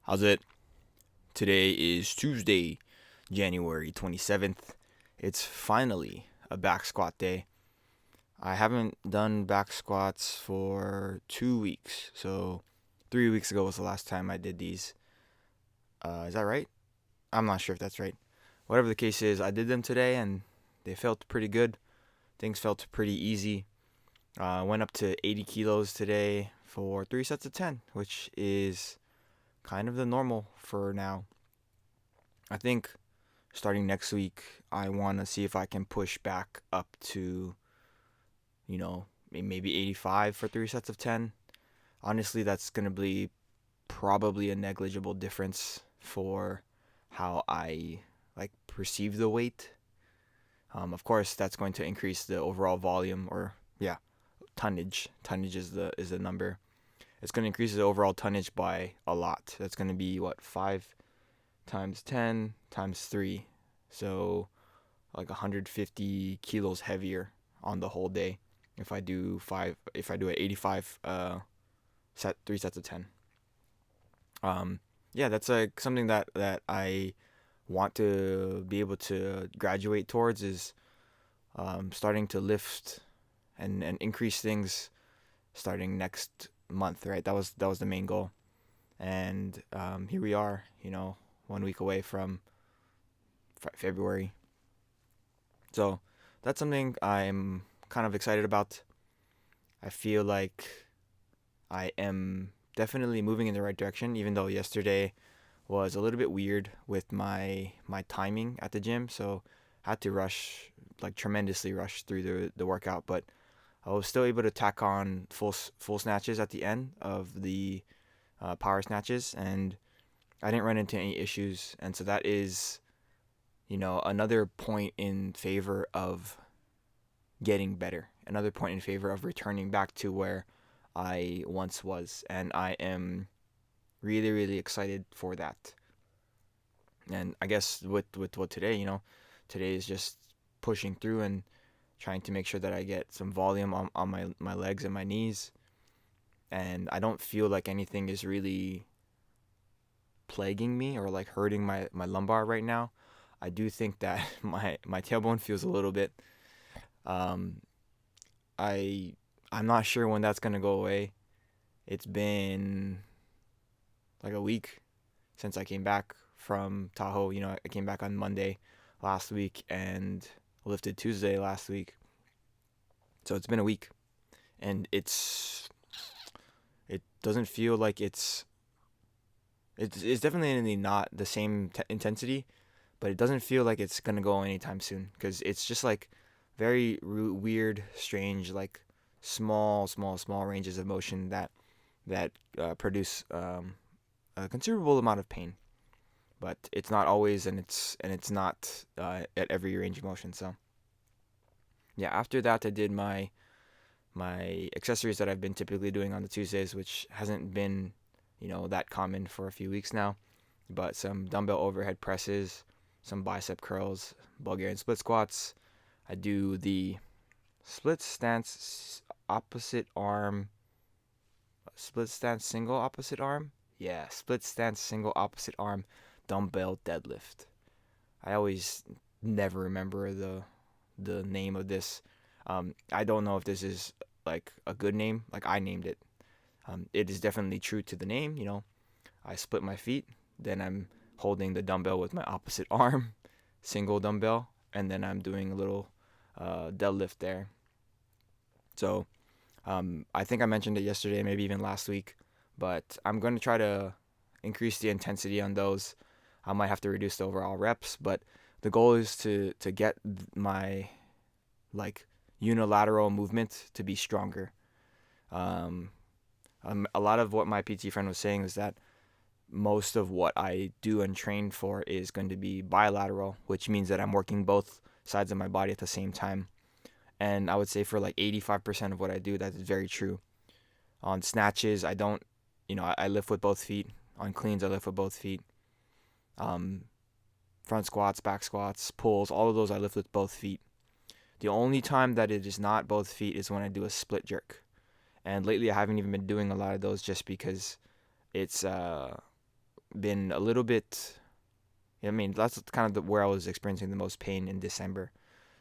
How's it? Today is Tuesday, January 27th. It's finally a back squat day. I haven't done back squats for 2 weeks, so 3 weeks ago was the last time I did these. Is that right? I'm not sure if that's right. Whatever the case is, I did them today and they felt pretty good. Things felt pretty easy. I went up to 80 kilos today for 3 sets of 10, which is kind of the normal for now. I think starting next week, I want to see if I can push back up to, maybe 85 for 3 sets of 10. Honestly, that's going to be probably a negligible difference for how I perceive the weight. Of course, that's going to increase the overall volume, or yeah, tonnage. Tonnage is the number. It's going to increase the overall tonnage by a lot. That's going to be what, 5 times 10 times 3. So like 150 kilos heavier on the whole day if I do an 85 3 sets of 10. Yeah, that's like something that I want to be able to graduate towards, is starting to lift and increase things starting next month, right? That was the main goal. And here we are, 1 week away from February. So that's something I'm kind of excited about. I feel like I am definitely moving in the right direction, even though yesterday was a little bit weird with my timing at the gym. So I had to rush, like tremendously rush through the workout, but I was still able to tack on full snatches at the end of the power snatches, and I didn't run into any issues. And so that is, another point in favor of getting better, another point in favor of returning back to where I once was. And I am really, really excited for that. And I guess with what today, today is just pushing through and trying to make sure that I get some volume on my legs and my knees. And I don't feel like anything is really plaguing me or like hurting my lumbar right now. I do think that my tailbone feels a little bit. Um, I I'm not sure when that's gonna go away. It's been like a week since I came back from Tahoe. I came back on Monday last week and lifted Tuesday last week. So it's been a week, and it doesn't feel like it's definitely not the same intensity, but it doesn't feel like it's gonna go anytime soon, because it's just like very weird, strange, like small ranges of motion that produce a considerable amount of pain. But it's not always, and it's not at every range of motion. So yeah, after that I did my accessories that I've been typically doing on the Tuesdays, which hasn't been that common for a few weeks now. But some dumbbell overhead presses, some bicep curls, Bulgarian split squats. I do the split stance opposite arm, split stance single opposite arm. Yeah, split stance single opposite arm dumbbell deadlift. I always never remember the name of this. I don't know if this is like a good name. Like, I named it. It is definitely true to the name. I split my feet, then I'm holding the dumbbell with my opposite arm, single dumbbell, and then I'm doing a little deadlift there. So I think I mentioned it yesterday, maybe even last week, but I'm going to try to increase the intensity on those. I might have to reduce the overall reps, but the goal is to get my like unilateral movement to be stronger. Um, a lot of what my PT friend was saying is that most of what I do and train for is going to be bilateral, which means that I'm working both sides of my body at the same time. And I would say for like 85% of what I do, that is very true. On snatches, I don't, I lift with both feet. On cleans, I lift with both feet. Um, Front squats, back squats, pulls, all of those I lift with both feet. The only time that it is not both feet is when I do a split jerk. And lately I haven't even been doing a lot of those, just because it's been a little bit. I mean, that's kind of where I was experiencing the most pain in December.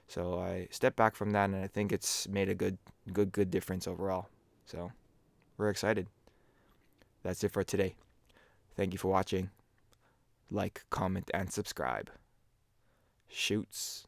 So I stepped back from that, and I think it's made a good difference overall. So we're excited. That's it for today. Thank you for watching. Like, comment, and subscribe. Shoots.